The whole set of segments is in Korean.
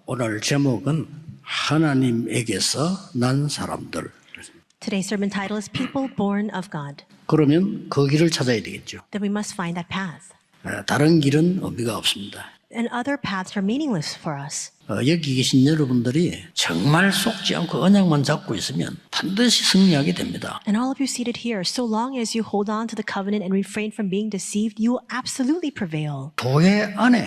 오늘 제목은 하나님에게서 난 사람들. Today's sermon title is People Born of God. 그러면 그 길을 찾아야 되겠죠. Then we must find that path. 다른 길은 의미가 없습니다. And other paths are meaningless for us. 여기 계신 여러분들이 정말 속지 않고 언약만 잡고 있으면 반드시 승리하게 됩니다. And all of you seated here, so long as you hold on to the covenant and refrain from being deceived, you will absolutely prevail. 교회 안에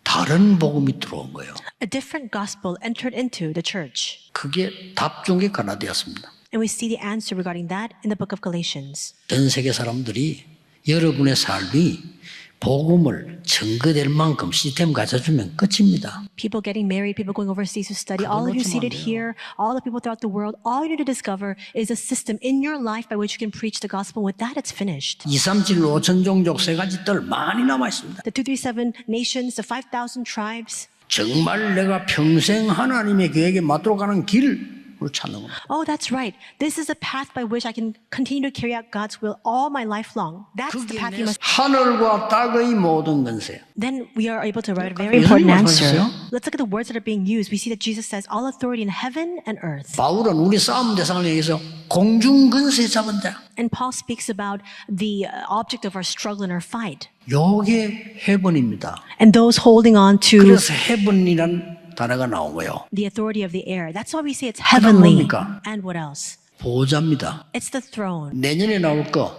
다른 복음이 들어온 거예요. A different gospel entered into the church. 그게 답 중에 하나 되었습니다. And we see the answer regarding that in the book of Galatians. 전 세계 사람들이 여러분의 삶이 복음을 증거될 만큼 시스템 가져주면 끝입니다. People getting married, people going overseas to study, all of you seated here, all the people throughout the world, all you need to discover is a system in your life by which you can preach the gospel. With that, it's finished. 237 5천 종족 세 가지 뜰 많이 남아 있습니다. The 237 nations, the 5,000 tribes. 정말 내가 평생 하나님의 계획에 맞도록 가는 길을 찾는 겁니다. Oh, that's right. This is a path by which I can continue to carry out God's will all my life long. That's the path you must. 하늘과 땅의 모든 건세. Then we are able to write a very important answer. Let's look at the words that are being used. We see that Jesus says, all authority in heaven and earth. 바울은 우리 싸움 대상을 얘기해서 공중 건세 잡은 자. And Paul speaks about the object of our struggle and our fight. 요게 해번입니다. And those holding on to 그래서 해번이란 단어가 나온 거예요. the authority of the air. That's why we say it's heavenly. 뭡니까? And what else? 보좌입니다. It's the throne. 내년에 나올 거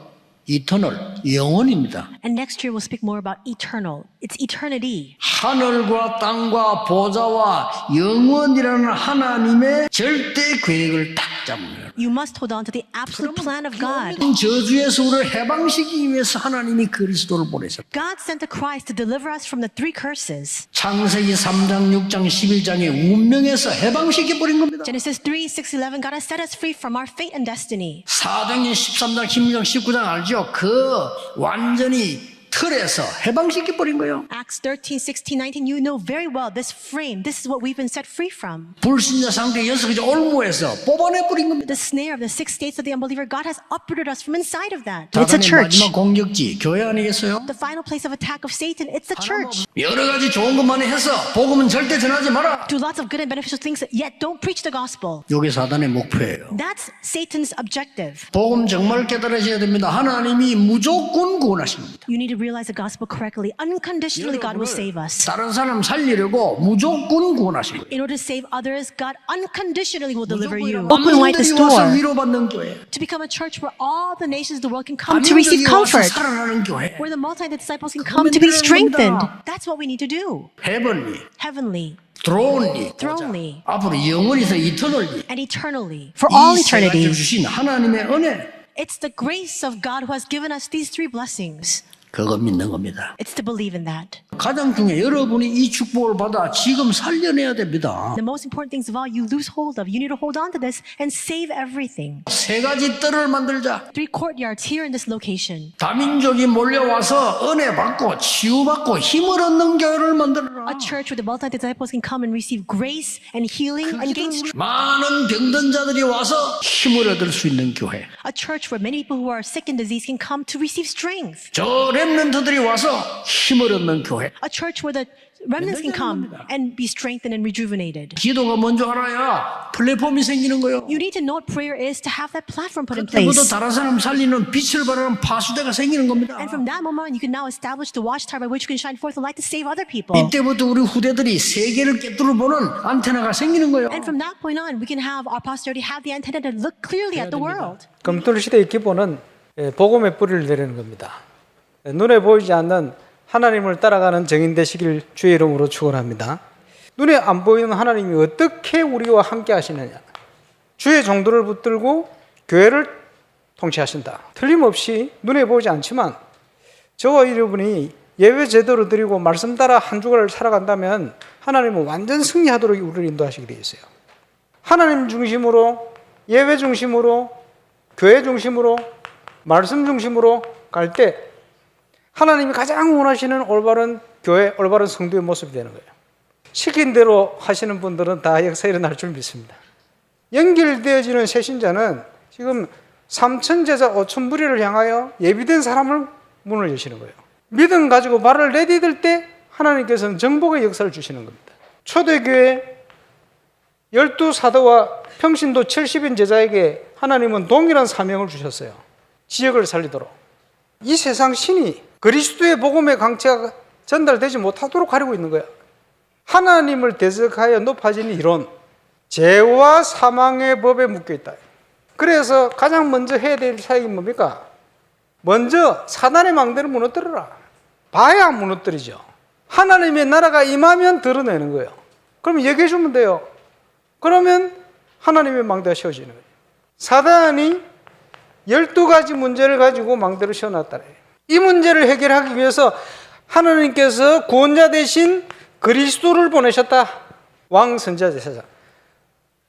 이터널 영원입니다. And next year we'll speak more about eternal. It's eternity. 하늘과 땅과 보좌와 영원이라는 하나님의 절대 계획을 딱 잡는 You must hold on to the absolute plan of God. 저주에서 우리를 해방시키기 위해서 하나님이 그리스도를 보내셨다. God sent the Christ to deliver us from the three curses. 창세기 3장, 6장, 11장의 운명에서 해방시켜버린 겁니다. Genesis 3, 6, 11, God has set us free from our fate and destiny. 4장에 13장, 16장, 19장 알죠? 그 완전히 틀에서 해방시켜버린 거예요. Acts 13, 16, 19, you know very well this frame. This is what we've been set free from. 불신자 상태 6가지 올무에서 뽑아내버린 겁니다. The snare of the six states of the unbeliever, God has uprooted us from inside of that. It's a 사단의 church. 마지막 공격지 교회 아니겠어요? The final place of attack of Satan, it's the church. 여러 가지 좋은 것만 해서 복음은 절대 전하지 마라. Do lots of good and beneficial things, yet don't preach the gospel. 이게 사단의 목표예요. That's Satan's objective. 복음 정말 깨달으셔야 됩니다. 하나님이 무조건 구원하십니다. You need to realize the gospel correctly. Unconditionally, God will save us. 다른 사람 살리려고 무조건 구원하신 거예요. In order to save others, God unconditionally will deliver you. Open wide this 만민들이 와서 door 위로받는 교회. to become a church where all the nations of the world can come to receive 만민들이 와서 comfort, 살아나는 교회. where the multi-disciples disciples can come to be strengthened. That's what we need to do. 헤븐리, Heavenly, 드론리, thronely, 앞으로 영원히서 이터널리. and eternally. For all 이 세 가지 eternity. 주신 하나님의 은혜. It's the grace of God who has given us these three blessings. 그거 믿는 겁니다. It's to believe in that. 가장 중요해 여러분이 이 축복을 받아 지금 살려내야 됩니다. The most important things of all you lose hold of. You need to hold on to this and save everything. 세 가지 뜰을 만들자. 3 courtyards here in this location. 다민족이 몰려와서 은혜 받고 치유받고 힘을 얻는 교회를 만들어라. A church where the multi-disciples can come and receive grace and healing and gain strength. 많은 병든 자들이 와서 힘을 얻을 수 있는 교회. A church where many people who are sick and diseased can come to receive strength. 저 렘넌트들이 와서 힘을 얻는 교회. A church where the remnants can come and be strengthened and rejuvenated. 기도가 뭔지 알아야 플랫폼이 생기는 거예요. You need to know what prayer is to have that platform put in 그때부터 place. 다른 사람 살리는 빛을 발하는 파수대가 생기는 겁니다. And from that moment on, you can now establish the watchtower by which you can shine forth the light to save other people. 이때부터 우리 후대들이 세계를 깨뚫어 보는 안테나가 생기는 거예요. And from that point on, we can have our posterity have the antenna to look clearly at the world. 금토일 시대의 기본은 복음의 뿌리를 내리는 겁니다. 눈에 보이지 않는 하나님을 따라가는 정인 되시길 주의 이름으로 축원합니다. 눈에 안 보이는 하나님이 어떻게 우리와 함께 하시느냐. 주의 정도를 붙들고 교회를 통치하신다. 틀림없이 눈에 보이지 않지만 저와 여러분이 예배 제대로 드리고 말씀 따라 한 주간을 살아간다면 하나님은 완전 승리하도록 우리를 인도하시게 되어 있어요. 하나님 중심으로, 예배 중심으로, 교회 중심으로, 말씀 중심으로 갈 때 하나님이 가장 원하시는 올바른 교회, 올바른 성도의 모습이 되는 거예요. 시킨 대로 하시는 분들은 다 역사 일어날 줄 믿습니다. 연결되어지는 새신자는 지금 3,000제자 5,000부리를 향하여 예비된 사람을 문을 여시는 거예요. 믿음 가지고 발을 내디딜 때 하나님께서는 정복의 역사를 주시는 겁니다. 초대교회 12사도와 평신도 70인 제자에게 하나님은 동일한 사명을 주셨어요. 지역을 살리도록. 이 세상 신이 그리스도의 복음의 강체가 전달되지 못하도록 하려고 있는 거야. 하나님을 대적하여 높아지는 이론, 죄와 사망의 법에 묶여 있다. 그래서 가장 먼저 해야 될 사역이 뭡니까? 먼저 사단의 망대를 무너뜨려라. 봐야 무너뜨리죠. 하나님의 나라가 임하면 드러내는 거예요. 그럼 얘기해 주면 돼요. 그러면 하나님의 망대가 세워지는 거예요. 사단이 12가지 문제를 가지고 망대를 세워놨다. 이 문제를 해결하기 위해서 하나님께서 구원자 대신 그리스도를 보내셨다. 왕, 선지자, 제사장.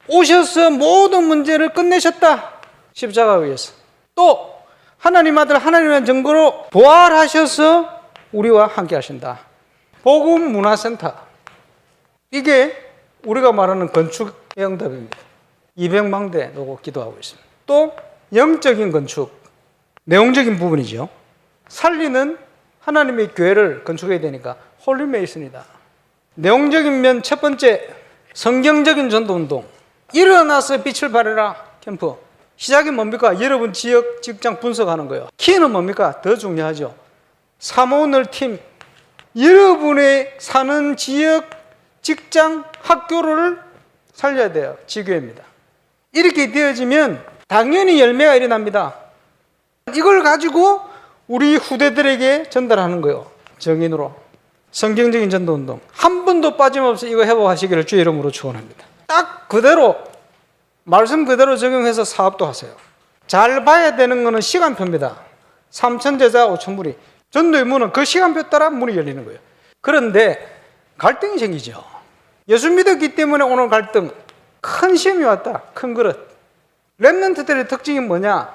오셔서 모든 문제를 끝내셨다. 십자가에 의해서. 또 하나님 아들 하나님의 증거로 부활하셔서 우리와 함께 하신다. 복음 문화센터. 이게 우리가 말하는 건축의 응답입니다. 200망대 놓고 기도하고 있습니다. 또 영적인 건축, 내용적인 부분이죠. 살리는 하나님의 교회를 건축해야 되니까 홀리메이슨이다. 내용적인 면 첫 번째, 성경적인 전도운동. 일어나서 빛을 발해라 캠프. 시작이 뭡니까? 여러분 지역, 직장 분석하는 거예요. 키는 뭡니까? 더 중요하죠. 사모늘 팀. 여러분의 사는 지역, 직장, 학교를 살려야 돼요. 지교회입니다. 이렇게 되어지면 당연히 열매가 일어납니다. 이걸 가지고 우리 후대들에게 전달하는 거예요. 정인으로. 성경적인 전도운동. 한 번도 빠짐없이 이거 회복하시기를 주의 이름으로 축원합니다. 딱 그대로 말씀 그대로 적용해서 사업도 하세요. 잘 봐야 되는 거는 시간표입니다. 3,000제자 5,000무리. 전도의 문은 그 시간표 따라 문이 열리는 거예요. 그런데 갈등이 생기죠. 예수 믿었기 때문에 오는 갈등. 큰 시험이 왔다. 큰 그릇. 렘넌트들의 특징이 뭐냐?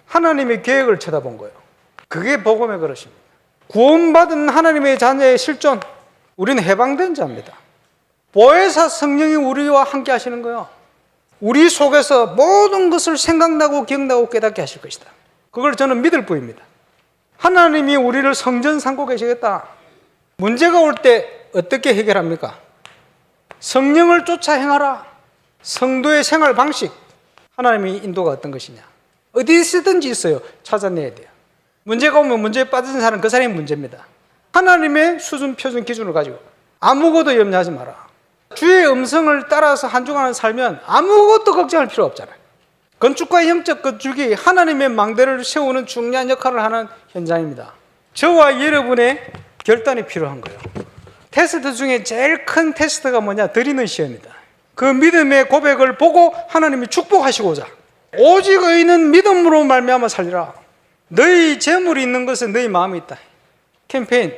하나님의 계획을 쳐다본 거예요. 그게 복음의 그릇입니다. 구원받은 하나님의 자녀의 실존. 우리는 해방된 자입니다. 보혜사 성령이 우리와 함께 하시는 거예요. 우리 속에서 모든 것을 생각나고 기억나고 깨닫게 하실 것이다. 그걸 저는 믿을 뿐입니다. 하나님이 우리를 성전 삼고 계시겠다. 문제가 올 때 어떻게 해결합니까? 성령을 쫓아 행하라. 성도의 생활 방식. 하나님의 인도가 어떤 것이냐. 어디서든지 있어요. 찾아내야 돼요. 문제가 오면 문제에 빠진 사람은 그 사람이 문제입니다. 하나님의 수준, 표준, 기준을 가지고 아무것도 염려하지 마라. 주의 음성을 따라서 한 주간을 살면 아무것도 걱정할 필요 없잖아요. 건축가의 영적 건축이 하나님의 망대를 세우는 중요한 역할을 하는 현장입니다. 저와 여러분의 결단이 필요한 거예요. 테스트 중에 제일 큰 테스트가 뭐냐? 드리는 시험이다. 그 믿음의 고백을 보고 하나님이 축복하시고자. 오직 의인은 믿음으로 말미암아 살리라. 너희 재물이 있는 것은 너희 마음이 있다. 캠페인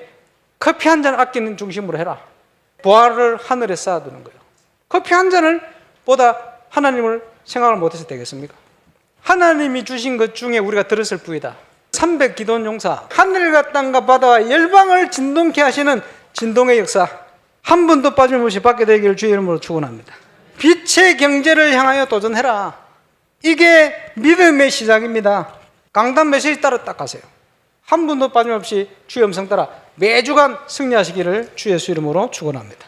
커피 한 잔 아끼는 중심으로 해라. 부활을 하늘에 쌓아두는 거예요. 커피 한 잔을 보다 하나님을 생각을 못해서 되겠습니까? 하나님이 주신 것 중에 우리가 들었을 뿐이다. 300 기도원 용사, 하늘과 땅과 바다와 열방을 진동케 하시는 진동의 역사, 한 번도 빠짐없이 받게 되기를 주의 이름으로 축원합니다. 빛의 경제를 향하여 도전해라. 이게 믿음의 시작입니다. 강단 메시지 따라 딱 가세요. 한 번도 빠짐없이 주의 음성 따라 매주간 승리하시기를 주 예수 이름으로 축원합니다.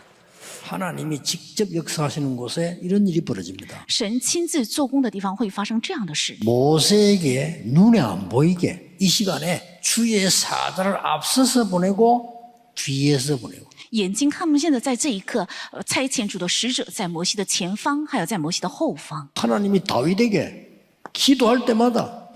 하나님이 직접 역사하시는 곳에 이런 일이 벌어집니다. 神亲自做工的地方会发生这样的事。 모세에게 눈에 안 보이게 이 시간에 주의 사자를 앞서서 보내고 뒤에서 보내고 眼睛看不见的，在这一刻，差遣主的使者在摩西的前方，还有在摩西的后方。 하나님이 다윗에게 기도할 때마다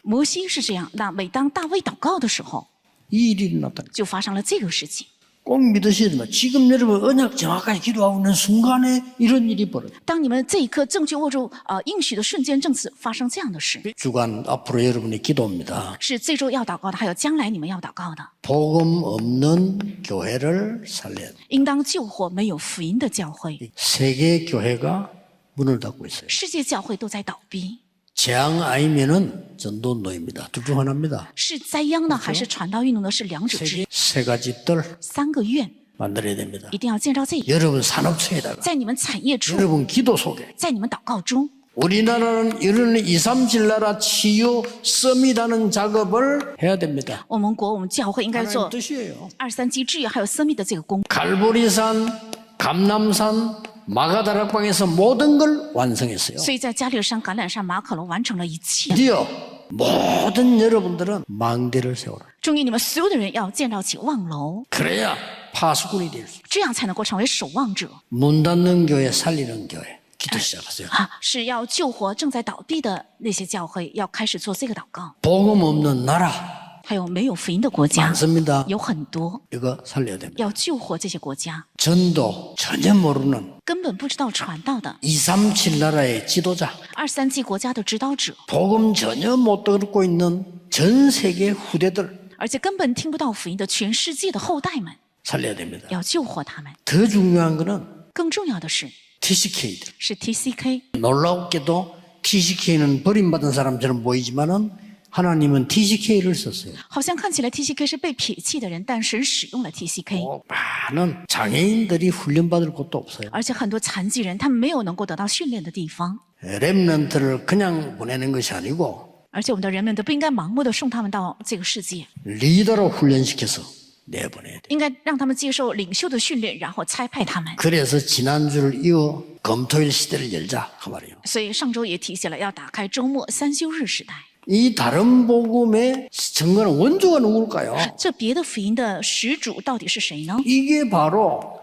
摩西是这样，那每当大卫祷告的时候， 이 일이 일어났다. 就发生了这个事情。 꼭 믿으셔야 됩니다. 지금 여러분 언약 정확하게 기도하고 있는 순간에 이런 일이 벌어져요. 当你们这一刻正确握住应许的瞬间，正是发生这样的事。 주간 앞으로 여러분의 기도입니다. 是这周要祷告的，还有将来你们要祷告的。 복음 없는 교회를 살려야 돼요. 应当救活没有福音的教会， 세계 교회가 문을 닫고 있어요. 世界教会都在倒闭。 재앙 아니면은 전도노입니다. 둘 중 하나입니다. 是灾殃呢，还是传道运动呢？是两者之一。 세 가지 뜰 三个愿 만들어야 됩니다. 一定要建造这一， 여러분 산업체에다가 在你们产业处， 여러분 기도 속에 在你们祷告中。 우리나라는 이런 2, 3질 나라 치유 서밋하는 작업을 해야 됩니다. 我们国我们教会应该 하나님 做 뜻이에요. 2、3机制还有生命的这个工。 갈보리산 감남산 마가다락방에서 모든 걸 완성했어요. 所以在加略山、橄榄山、马可楼完成了一切。 드디어 모든 여러분들은 망대를 세워라. 终于你们所有的人要建造起望楼， 그래야 파수꾼이 될 수. 这样才能够成为守望者 문 닫는 교회, 살리는 교회. 기도 시작하세요. 啊！是要救活正在倒闭的那些教会，要开始做这个祷告。 복음 없는 나라 还有没有福音的国家 많습니다. 有很多， 이거 살려야 됩니다. 要救活这些国家， 전도 전혀 모르는 根本不知道传道的 237 나라의 지도자, 237国家的指导者， 복음 전혀 못 듣고 있는 전 세계 후대들 而且根本听不到福音的全世界的后代们， 살려야 됩니다. 要救活他们。 더 중요한 거는 更重要的是， TCK들. 是 TCK。 놀랍게도 TCK는 버림받은 사람처럼 보이지만은 하나님은 TCK를 썼어요. 好像看起来 TCK 是被撇弃的人，但神使用了 TCK， 많은 장애인들이 훈련받을 곳도 없어요. 而且很多残疾人他们没有能够得到训练的地方， 렘넌트를 그냥 보내는 것이 아니고 而且我们的人们都不应该盲目的送他们到这个世界， 리더로 훈련시켜서 내보내야 돼요. 应该让他们接受领袖的训练，然后差派他们。 그래서 지난주를 이어 검토일 시대를 열자 그 말이에요. 所以上周也提醒了要打开周末三休日时代。 이 다른 복음의 증거는 원조가 누굴까요? 这别的福音的始祖到底是谁呢？ 이게 바로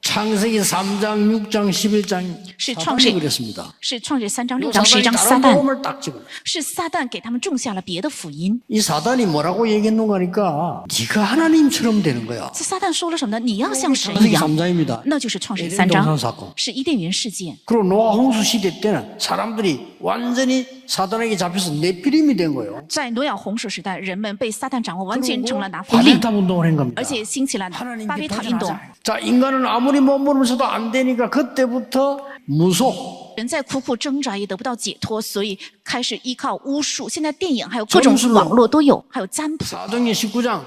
창세기 3장, 6장, 11장 시 사단이 창세- 그랬습니다. 是创世3章、6 이 章、11章， 다른 撒旦 복음을 딱 집어넣어요. 是撒旦给他们种下了别的福音。 이 사단이 뭐라고 얘기했는가 하니까 네가 하나님처럼 되는 거야. 这撒旦说了什么呢？你要像神一 창세기 样， 3장입니다. 那就是创世 에덴 3 동산 章， 사건. 是伊甸园事件。 그리고 노아 홍수 시대 때는 사람들이 완전히 사단에게 잡혀서 네피림이 된 거예요. 在挪亚洪水时代，人们被撒旦掌握，完全成了拿弗利， 바벨탑 운동을 한 겁니다. 而且兴起了巴 하나님께 别塔运动。 도전하자. 자, 인간은 아무리 몸부림쳐도 안 되니까 그때부터 무속, 人在苦苦挣扎也得不到解脱，所以开始依靠巫术。现在电影还有各种 점술로 网络都有，还有占卜， 사도행전 19장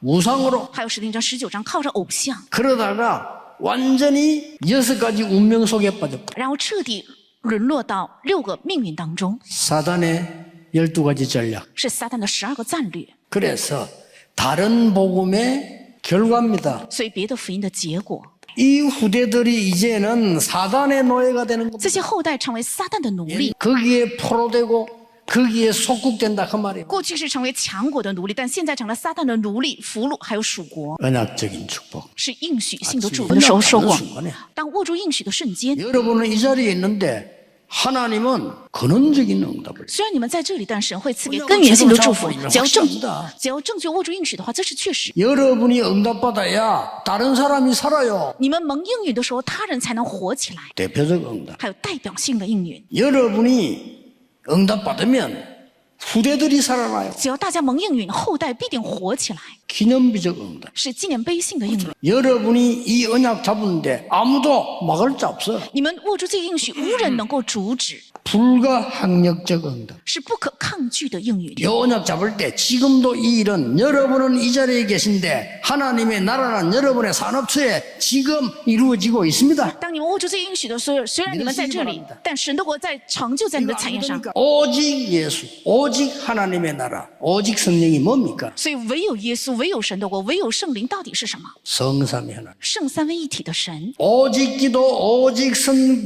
우상으로 还有使徒行传19章靠着偶像， 그러다가 완전히 6가지 운명 속에 빠졌고 然后彻底沦落到6个命运当中， 사단의 12가지 전략. 是撒旦的12个战略。 그래서 다른 복음의 결과입니다. 所以别的福音的结果， 이 후대들이 이제는 사단의 노예가 되는 这 겁니다. 些后代成为撒旦的奴隶。 거기에 포로되고 거기에 속국된다 그 말이에요. 过去是成为强国的奴隶，但现在成了撒旦的奴隶、俘虏，还有属国， 언약적인 축복. 是应许性的祝福的时候 언약 收 받는 获。 순간에 当握住应许的瞬间， 여러분은 이 자리에 있는데 하나님은 근원적인 응답을 虽然你们在这里，但神会赐给根源性的祝福。只要正确握住应许的话，这是确实。 여러분이 응답받아야 다른 사람이 살아요. 你们蒙应允的时候，他人才能活起来。 대표적 응답. 还有代表性的应允， 여러분이 응답받으면 후대들이 살아나요. 只要大家蒙应允，后代必定活起来， 기념비적 응답. 是纪念碑性的应允。 여러분이 이 언약 잡는데 아무도 막을 자 없어. 你们握住这个应许，无人能够阻止， 불가항력적 응답. 是不可抗拒的应允。 이 언약 잡을 때 지금도 이 일은 여러분은 이 자리에 계신데 하나님의 나라는 여러분의 산업처에 지금 이루어지고 있습니다. 当你们握住这个应许的时候，虽然你们在这里，但神的国在成就在你们的产业上。 오직 예수, 오직 하나님의 나라, 오직 성령이 뭡니까? 所以唯有耶稣，唯有神的国，唯有圣灵，到底是什么？ 성삼위 하나님. 圣三位一体的神。 오직 기도, 오직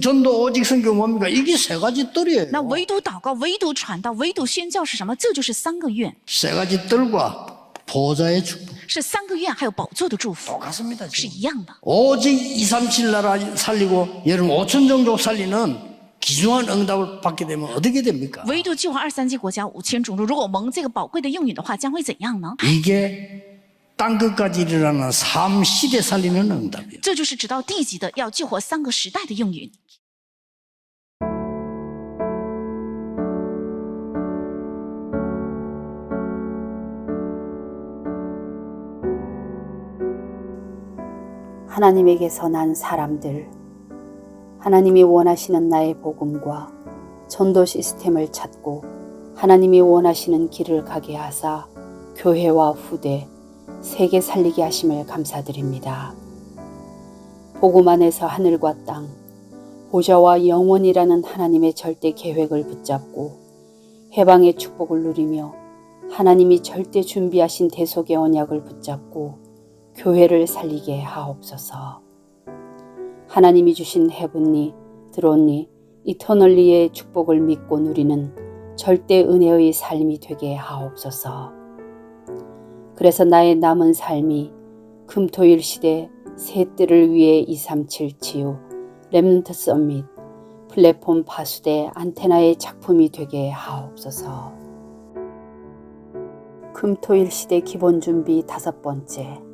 전도, 오직 선교 뭡니까? 이게 세 가지 뜰이에요. 那唯独祷告，唯独传道，唯独宣教是什么？这就是3个愿， 세 가지 뜰과 보좌의 축복. 是3个愿，还有宝座的祝福， 똑같습니다. 是 지금. 一样的。 오직 237 나라 살리고 여러분 5천 종족 살리는 귀중한 응답을 받게 되면 어떻게 됩니까? 唯独救活237国家5000种族，如果蒙这个宝贵的应允的话，将会怎样呢？ 이게 땅끝까지 일어나는 3시대 살리는 응답이에요. 这就是直到地极的要救活3个时代的应允。 하나님에게서 난 사람들, 하나님이 원하시는 나의 복음과 전도 시스템을 찾고 하나님이 원하시는 길을 가게 하사 교회와 후대, 세계 살리게 하심을 감사드립니다. 복음 안에서 하늘과 땅, 보좌와 영원이라는 하나님의 절대 계획을 붙잡고 해방의 축복을 누리며 하나님이 절대 준비하신 대속의 언약을 붙잡고 교회를 살리게 하옵소서. 하나님이 주신 헤븐리, 드론리, 이터널리의 축복을 믿고 누리는 절대 은혜의 삶이 되게 하옵소서. 그래서 나의 남은 삶이 금토일 시대 새 뜰을 위해 237 치유, 렘넌트 서밋, 플랫폼 파수대 안테나의 작품이 되게 하옵소서. 금토일 시대 기본 준비 5번째.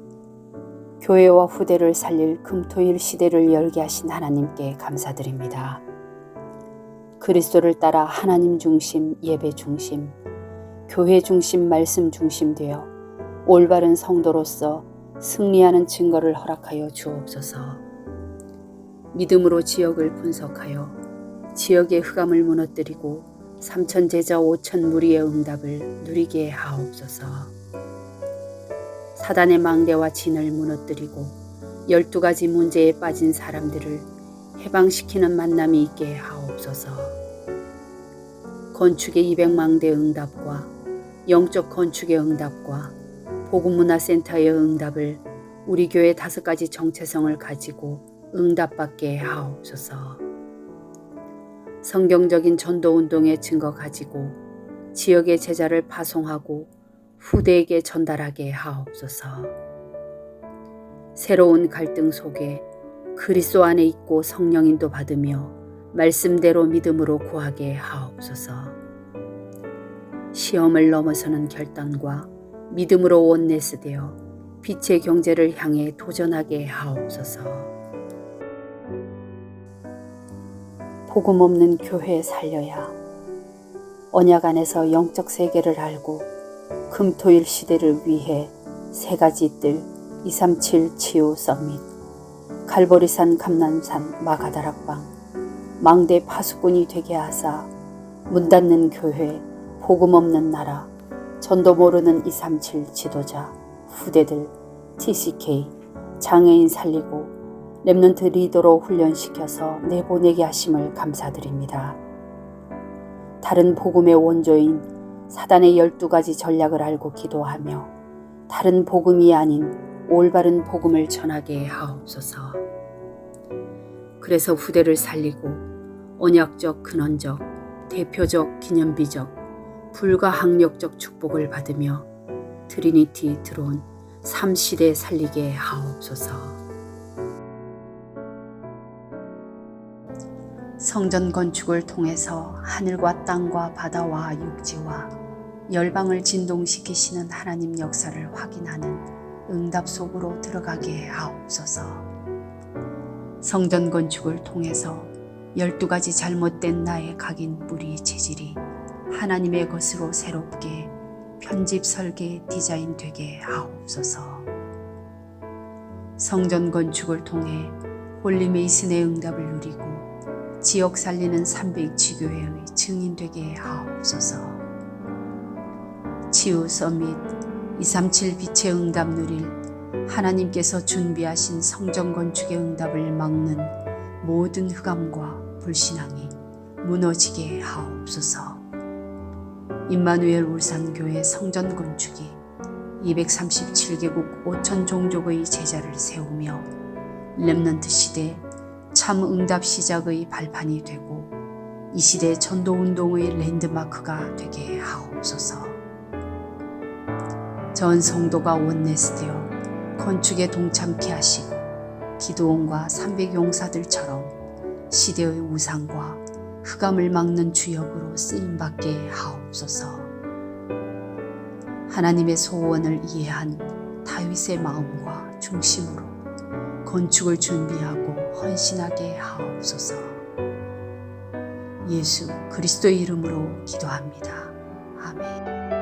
교회와 후대를 살릴 금토일 시대를 열게 하신 하나님께 감사드립니다. 그리스도를 따라 하나님 중심, 예배 중심, 교회 중심, 말씀 중심 되어 올바른 성도로서 승리하는 증거를 허락하여 주옵소서. 믿음으로 지역을 분석하여 지역의 흑암을 무너뜨리고 3천 제자 5천 무리의 응답을 누리게 하옵소서. 사단의 망대와 진을 무너뜨리고 12가지 문제에 빠진 사람들을 해방시키는 만남이 있게 하옵소서. 건축의 200망대 응답과 영적 건축의 응답과 복음문화센터의 응답을 우리 교회 5가지 정체성을 가지고 응답받게 하옵소서. 성경적인 전도운동의 증거 가지고 지역의 제자를 파송하고 후대에게 전달하게 하옵소서. 새로운 갈등 속에 그리스도 안에 있고 성령인도 받으며 말씀대로 믿음으로 구하게 하옵소서. 시험을 넘어서는 결단과 믿음으로 원네스되어 빛의 경제를 향해 도전하게 하옵소서. 복음 없는 교회 살려야 언약 안에서 영적 세계를 알고 금토일 시대를 위해 3가지 뜰 237 치유 서밋, 갈보리산 감람산 마가다락방, 망대 파수꾼이 되게 하사 문 닫는 교회, 복음 없는 나라, 전도 모르는 237 지도자, 후대들, TCK, 장애인 살리고 렘넌트 리더로 훈련시켜서 내보내게 하심을 감사드립니다. 다른 복음의 원조인 사단의 12가지 전략을 알고 기도하며 다른 복음이 아닌 올바른 복음을 전하게 하옵소서. 그래서 후대를 살리고 언약적, 근원적, 대표적, 기념비적, 불가항력적 축복을 받으며 트리니티 드론 3시대 살리게 하옵소서. 성전 건축을 통해서 하늘과 땅과 바다와 육지와 열방을 진동시키시는 하나님 역사를 확인하는 응답 속으로 들어가게 하옵소서. 성전 건축을 통해서 12가지 잘못된 나의 각인 뿌리 체질이 하나님의 것으로 새롭게 편집 설계 디자인 되게 하옵소서. 성전 건축을 통해 홀리메이슨의 응답을 누리고 지역 살리는 300지교회의 증인 되게 하옵소서. 치유 서밋 237 빛의 응답 누릴 하나님께서 준비하신 성전 건축의 응답을 막는 모든 흑암과 불신앙이 무너지게 하옵소서. 임마누엘 울산교회 성전 건축이 237개국 5천 종족의 제자를 세우며 렘넌트 시대 참 응답 시작의 발판이 되고 이 시대 전도운동의 랜드마크가 되게 하옵소서. 전 성도가 원네스되어 건축에 동참케 하시고 기도원과 300용사들처럼 시대의 우상과 흑암을 막는 주역으로 쓰임받게 하옵소서. 하나님의 소원을 이해한 다윗의 마음과 중심으로 건축을 준비하고 헌신하게 하옵소서. 예수 그리스도의 이름으로 기도합니다. 아멘.